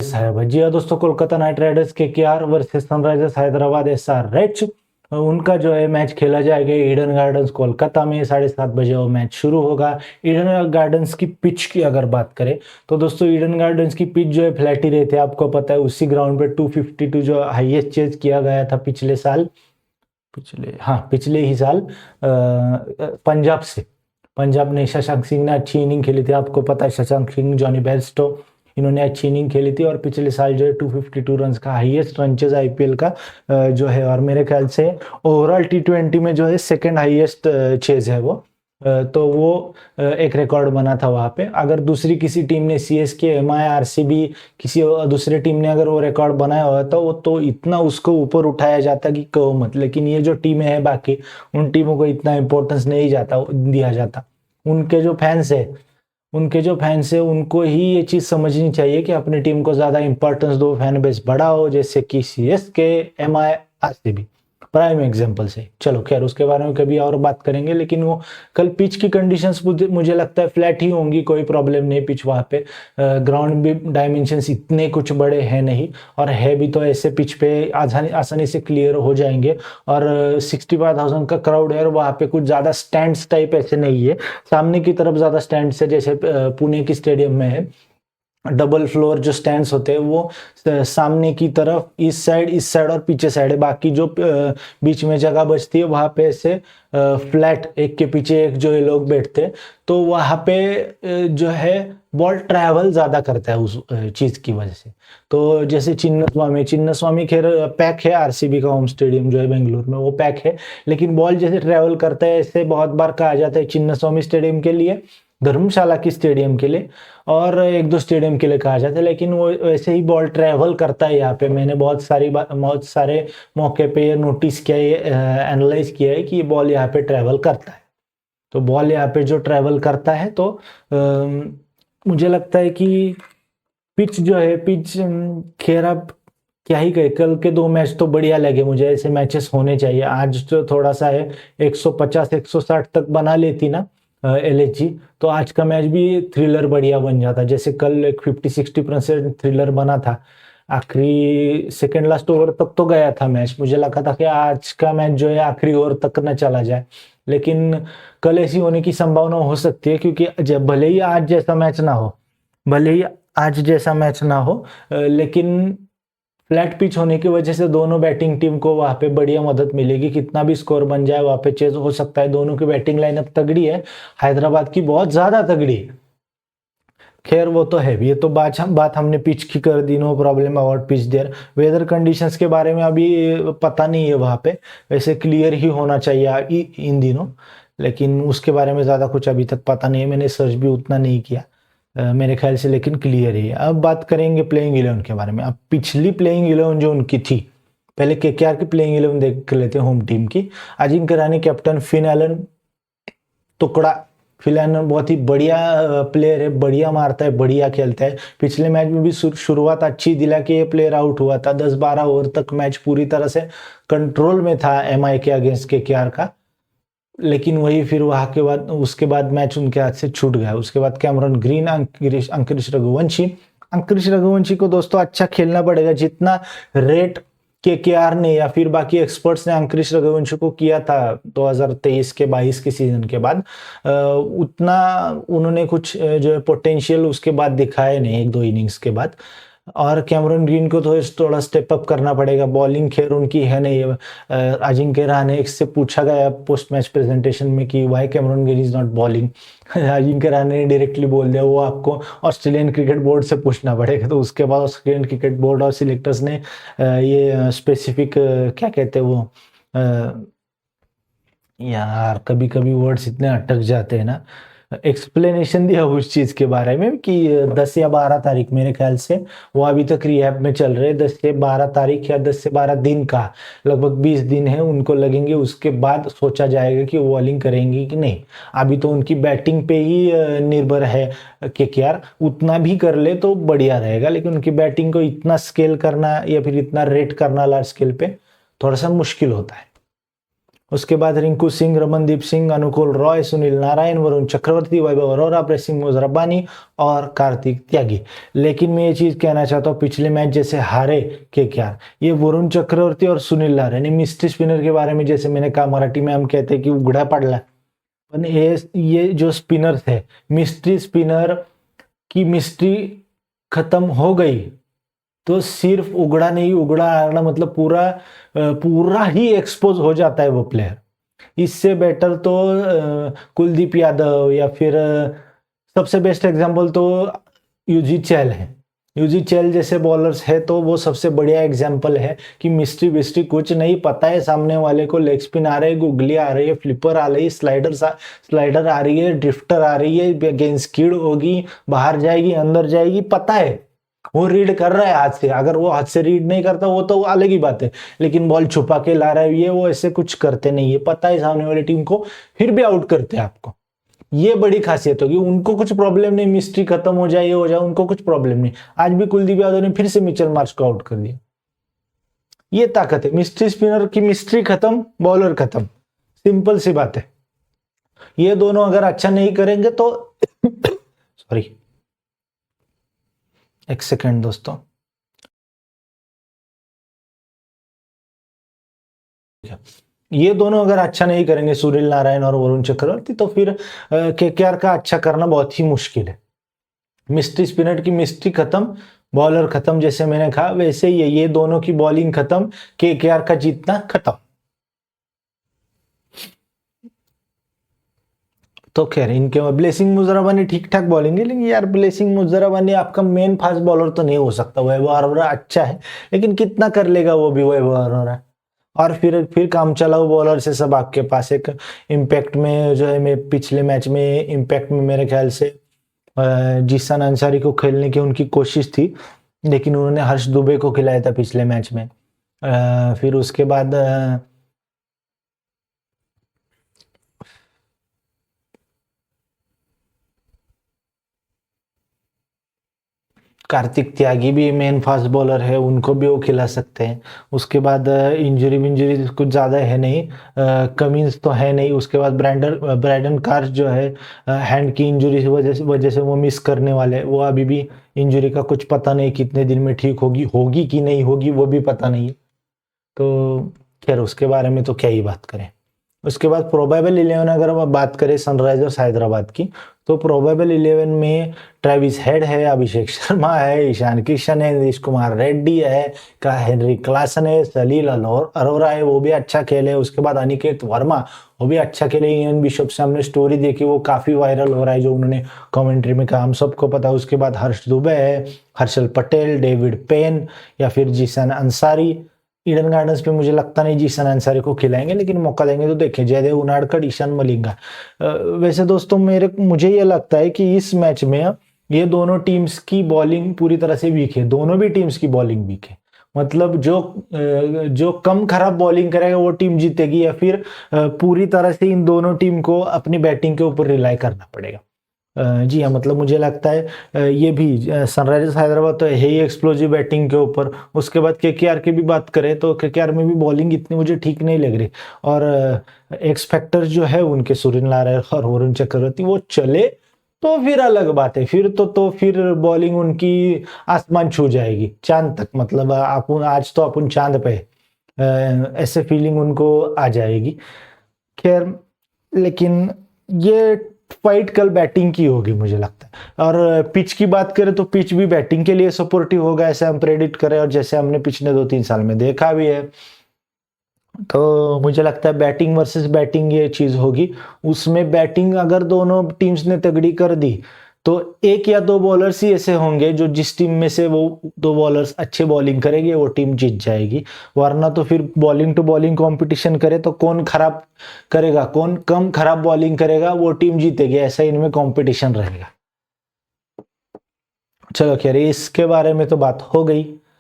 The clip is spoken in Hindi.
साहब। जी हाँ दोस्तों, Kolkata night Riders KKR versus Sunrisers Hyderabad SRH, उनका जो है मैच खेला जाएगा ईडन गार्डन्स कोलकाता में। 7:30 बजे वो मैच शुरू होगा। ईडन गार्डन्स की पिच की अगर बात करें तो दोस्तों ईडन गार्डन्स की पिच जो है फ्लैट ही रहती है, आपको पता है। उसी ग्राउंड पे 252 जो हाईएस्ट चेज किया गया था पिछले ही साल पंजाब से। पंजाब ने शशांक सिंह ने अच्छी इनिंग खेली थी, आपको पता है। शशांक सिंह, जॉनी बेयरस्टो, इन्होंने अच्छी इनिंग खेली थी और पिछले साल जो है 252 रन का हाईएस्ट रन चेज आईपीएल का जो है, और मेरे ख्याल से ओवरऑल टी20 में जो है सेकंड हाईएस्ट चेज है वो। तो वो एक रिकॉर्ड बना था वहां पे। अगर दूसरी किसी टीम ने सीएसके, एमआई, आरसीबी, किसी दूसरे टीम ने अगर वो रिकॉर्ड बनाया होता वो तो इतना उसको ऊपर उठाया जाता कि कहो मत। लेकिन ये जो टीमें हैं बाकी, उन टीमों को इतना इंपॉर्टेंस नहीं दिया जाता। उनके जो फैंस है उनको ही ये चीज समझनी चाहिए कि अपनी टीम को ज्यादा इंपॉर्टेंस दो, फैन बेस बढ़ाओ, जैसे कि CSK, MI, RCB prime example से। चलो खैर, उसके बारे में कभी और बात करेंगे। लेकिन वो कल पिच की कंडीशंस मुझे लगता है फ्लैट ही होंगी, कोई प्रॉब्लम नहीं पिच वहां पे। ग्राउंड भी डायमेंशंस इतने कुछ बड़े हैं नहीं, और है भी तो ऐसे पिच पे आसानी से क्लियर हो जाएंगे। और 65,000 का क्राउड है और वहां पे कुछ ज्यादा स्टैंड्स टाइप ऐसे नहीं है। सामने की तरफ ज्यादा स्टैंड्स है, जैसे पुणे की स्टेडियम में है। डबल फ्लोर जो स्टैंड्स होते हैं वो सामने की तरफ इस साइड और पीछे साइड है। बाकी जो बीच में जगह बचती है वहां पे ऐसे फ्लैट एक के पीछे एक जो ये लोग बैठते हैं, तो वहां पे जो है बॉल ट्रैवल ज्यादा करता है उस चीज की वजह से। तो जैसे चिन्नस्वामी खैर पैक है, आरसीबी का होम स्टेडियम जो है बेंगलुरु में, वो पैक है। लेकिन बॉल जैसे ट्रैवल करता है, ऐसे बहुत बार कहा जाता है चिन्नस्वामी स्टेडियम के लिए, धर्मशाला की स्टेडियम के लिए और एक दो स्टेडियम के लिए कहा जाता है। लेकिन वो वैसे ही बॉल ट्रैवल करता है यहाँ पे। मैंने बहुत सारे मौके पे ये नोटिस किया है, एनालाइज किया है कि ये बॉल यहाँ पे ट्रैवल करता है। तो बॉल यहाँ पे जो ट्रैवल करता है तो मुझे लगता है कि पिच जो है, खैर अब क्या ही कहे। कल के दो मैच तो बढ़िया लगे मुझे, ऐसे मैचेस होने चाहिए। आज तो थोड़ा सा है 150 160 तक बना लेती ना एलएचजी, तो आज का मैच भी थ्रिलर बढ़िया बन जाता। जैसे कल एक 50-60% थ्रिलर बना था, आखिरी सेकेंड लास्ट ओवर तक तो गया था मैच। मुझे लगा था कि आज का मैच जो है आखिरी ओवर तक न चला जाए, लेकिन कल ऐसी होने की संभावना हो सकती है। क्योंकि भले ही आज जैसा मैच ना हो, लेकिन फ्लैट पिच होने की वजह से दोनों बैटिंग टीम को वहां पे बढ़िया मदद मिलेगी। कितना भी स्कोर बन जाए वहां पे चेज हो सकता है। दोनों की बैटिंग लाइनअप तगड़ी है, हैदराबाद की बहुत ज्यादा तगड़ी है। खैर वो तो है, ये तो बात हमने पिच की कर दी, no problem about pitch there. Weather conditions के बारे में अभी पता नहीं है वहां पे, वैसे क्लियर ही होना चाहिए इन दिनों, लेकिन उसके बारे में ज्यादा कुछ अभी तक पता नहीं है। मैंने सर्च भी उतना नहीं किया मेरे ख्याल से, लेकिन क्लियर ही है। अब बात करेंगे प्लेइंग 11 के बारे में। अब पिछली प्लेइंग 11 जो उनकी थी, पहले केकेआर की प्लेइंग 11 देख लेते हैं होम टीम की। Ajinkya Rahane captain, Finn Allen टुकड़ा। फिन एलन बहुत ही बढ़िया प्लेयर है, बढ़िया मारता है, बढ़िया खेलता है। पिछले मैच में भी शुरुआत अच्छी दिला के ये प्लेयर आउट हुआ था। 10-12 ओवर तक मैच पूरी तरह से कंट्रोल में था एमआई के अगेंस्ट केकेआर का, लेकिन वही फिर वहां के बाद उसके बाद मैच उनके हाथ से छूट गया। उसके बाद कैमरन ग्रीन, अंकुरिश रघुवंशी को दोस्तों अच्छा खेलना पड़ेगा। जितना रेट केकेआर ने या फिर बाकी एक्सपर्ट्स ने अंकुरिश रघुवंशी को किया था 2023 के 22 के सीजन के बाद, उतना उन्होंने कुछ जो है पोटेंशियल उसके बाद दिखाया नहीं, एक दो इनिंग्स के बाद। और कैमरन ग्रीन को तो थोड़ा स्टेप अप करना पड़ेगा। बॉलिंग खैर उनकी है नहीं। अजिंक्य रहाणे से पूछा गया पोस्ट मैच प्रेजेंटेशन में कि why Cameron Green is not bowling, Ajinkya Rahane ने डायरेक्टली बोल दिया वो आपको ऑस्ट्रेलियन क्रिकेट बोर्ड से पूछना पड़ेगा। तो उसके बाद ऑस्ट्रेलियन क्रिकेट बोर्ड और सिलेक्टर्स ने ये स्पेसिफिक क्या कहते हैं वो, यार कभी कभी वर्ड्स इतने अटक जाते हैं ना, एक्सप्लेनेशन दिया उस चीज के बारे में कि 10 या 12 तारीख मेरे ख्याल से वो अभी तक रिहैब में चल रहे हैं। 10 से 12 तारीख या 10 से 12 दिन का, लगभग 20 दिन है उनको लगेंगे। उसके बाद सोचा जाएगा कि वो बॉलिंग करेंगे कि नहीं। अभी तो उनकी बैटिंग पे ही निर्भर है केकेआर, उतना भी कर ले तो बढ़िया रहेगा। लेकिन उनकी बैटिंग को इतना स्केल करना या फिर इतना रेट करना लार्ज स्केल पे थोड़ा सा मुश्किल होता है। उसके बाद रिंकू सिंह, रमनदीप सिंह, अनुकूल रॉय, सुनील नारायण, वरुण चक्रवर्ती, वैभव अरोरा, प्रेसिंग मुजरबानी और कार्तिक त्यागी। लेकिन मैं ये चीज कहना चाहता हूँ, पिछले मैच जैसे हारे केकेआर, ये वरुण चक्रवर्ती और सुनील नारायण मिस्ट्री स्पिनर के बारे में जैसे मैंने कहा, मराठी में हम कहते हैं कि उघड़ा पडला, पण ये जो स्पिनर थे, मिस्ट्री स्पिनर की मिस्ट्री खत्म हो गई तो सिर्फ उगड़ा नहीं, उगड़ा आना मतलब पूरा ही एक्सपोज हो जाता है वो प्लेयर। इससे बेटर तो कुलदीप यादव या फिर सबसे बेस्ट एग्जांपल तो यूजी चहल है। यूजी चहल जैसे बॉलर्स है तो वो सबसे बढ़िया एग्जांपल है कि मिस्ट्री विस्ट्री कुछ नहीं, पता है सामने वाले को लेग स्पिन आ रही है, गुगली आ रही है, फ्लिपर आ रही है, स्लाइडर आ रही है, ड्रिफ्टर आ रही है, गेंद स्किड होगी, बाहर जाएगी, अंदर जाएगी, पता है वो रीड कर रहा है हाथ से। अगर वो हाथ से रीड नहीं करता वो तो अलग ही बात है, लेकिन बॉल छुपा के ला रहा है, ये वो ऐसे कुछ करते नहीं है, पता है सामने वाली टीम को, फिर भी आउट करते हैं आपको। ये बड़ी खासियत होगी, उनको कुछ प्रॉब्लम नहीं, मिस्ट्री खत्म हो जाए, ये हो जाए, उनको कुछ प्रॉब्लम नहीं। आज भी कुलदीप यादव ने फिर से मिचेल मार्श को आउट कर दिया। ये ताकत है मिस्ट्री स्पिनर की, मिस्ट्री खत्म, बॉलर खत्म, सिंपल सी बात है। ये दोनों अगर अच्छा नहीं करेंगे तो सॉरी एक सेकेंड दोस्तों, ये दोनों अगर अच्छा नहीं करेंगे, सुनील नारायण और वरुण चक्रवर्ती, तो फिर केकेआर का अच्छा करना बहुत ही मुश्किल है। मिस्ट्री स्पिनर की मिस्ट्री खत्म, बॉलर खत्म, जैसे मैंने कहा वैसे ही ये दोनों की बॉलिंग खत्म, केकेआर का जीतना खत्म। तो खैर इनके ब्लेसिंग मुजराबानी ठीक ठाक बॉलिंग है, लेकिन यार ब्लेसिंग मुजराबानी आपका मेन फास्ट बॉलर तो नहीं हो सकता। वैभव अरोरा अच्छा है, लेकिन कितना कर लेगा वो भी वैभव अरोरा। और फिर काम चलाओ बॉलर से सब आपके पास। एक इम्पैक्ट में जो है, मैं पिछले मैच में इम्पैक्ट में मेरे ख्याल से जीसान अंसारी को खेलने की उनकी कोशिश थी, लेकिन उन्होंने हर्ष दुबे को खिलाया था पिछले मैच में। फिर उसके बाद कार्तिक त्यागी भी मेन फास्ट बॉलर है, उनको भी वो खिला सकते हैं। उसके बाद इंजरी विंजरी कुछ ज़्यादा है नहीं, कमिंस तो है नहीं। उसके बाद ब्राइडन कार्स जो है, हैंड की इंजरी की वजह से वो मिस करने वाले हैं। वो अभी भी इंजरी का कुछ पता नहीं कितने दिन में ठीक होगी कि नहीं होगी, वो भी पता नहीं है। तो खैर उसके बारे में तो क्या ही बात करें। उसके बाद प्रोबेबल 11 अगर हम बात करें सनराइजर्स हैदराबाद की, तो प्रोबेबल 11 में ट्रेविस हेड है, अभिषेक शर्मा है, ईशान किशन है, नीतीश कुमार रेड्डी है, हेनरी क्लासन है, सलील अरोरा है, वो भी अच्छा खेले। उसके बाद अनिकेत वर्मा, वो भी अच्छा खेले। इयन बिशप से हमने स्टोरी देखी, वो काफ़ी वायरल हो रहा है जो उन्होंने कमेंट्री में कहा, हम सबको पता है। उसके बाद हर्ष दुबे है, हर्षल पटेल, डेविड पेन या फिर जीसन अंसारी। ईडन गार्डन्स पे मुझे लगता नहीं जीसन अंसारी को खिलाएंगे, लेकिन मौका देंगे तो देखें। जयदेव उनाडकट, ईशान मलिंगा। वैसे दोस्तों मुझे ये लगता है कि इस मैच में ये दोनों टीम्स की बॉलिंग पूरी तरह से वीक है, दोनों भी टीम्स की बॉलिंग वीक है। मतलब जो कम खराब बॉलिंग करेगा वो टीम जीतेगी, या फिर पूरी तरह से इन दोनों टीम को अपनी बैटिंग के ऊपर रिलाई करना पड़ेगा। जी हाँ, मतलब मुझे लगता है ये भी सनराइजर्स हैदराबाद तो है ही एक्सप्लोजिव बैटिंग के ऊपर। उसके बाद केकेआर की भी बात करें तो केकेआर में भी बॉलिंग इतनी मुझे ठीक नहीं लग रही। और एक्स फैक्टर जो है उनके सुनील नारायण और वरुण चक्रवर्ती, वो चले तो फिर अलग बात है। फिर तो फिर बॉलिंग उनकी आसमान छू जाएगी, चांद तक। मतलब आज तो अपन चांद पे, ऐसे फीलिंग उनको आ जाएगी। खैर लेकिन ये फाइट कल बैटिंग की होगी मुझे लगता है। और पिच की बात करें तो पिच भी बैटिंग के लिए सपोर्टिव होगा, ऐसे हम प्रेडिक्ट करें, और जैसे हमने पिछले 2-3 साल में देखा भी है। तो मुझे लगता है बैटिंग वर्सेस बैटिंग ये चीज होगी। उसमें बैटिंग अगर दोनों टीम्स ने तगड़ी कर दी तो एक या दो बॉलर्स ही ऐसे होंगे जो जिस टीम में से वो दो बॉलर्स अच्छे बॉलिंग करेंगे वो टीम जीत जाएगी। वरना तो फिर बॉलिंग टू बॉलिंग कंपटीशन करे तो कौन खराब करेगा, कौन कम खराब बॉलिंग करेगा वो टीम जीतेगी, ऐसा इनमें कंपटीशन रहेगा। चलो खैर इसके बारे में तो बात हो गई।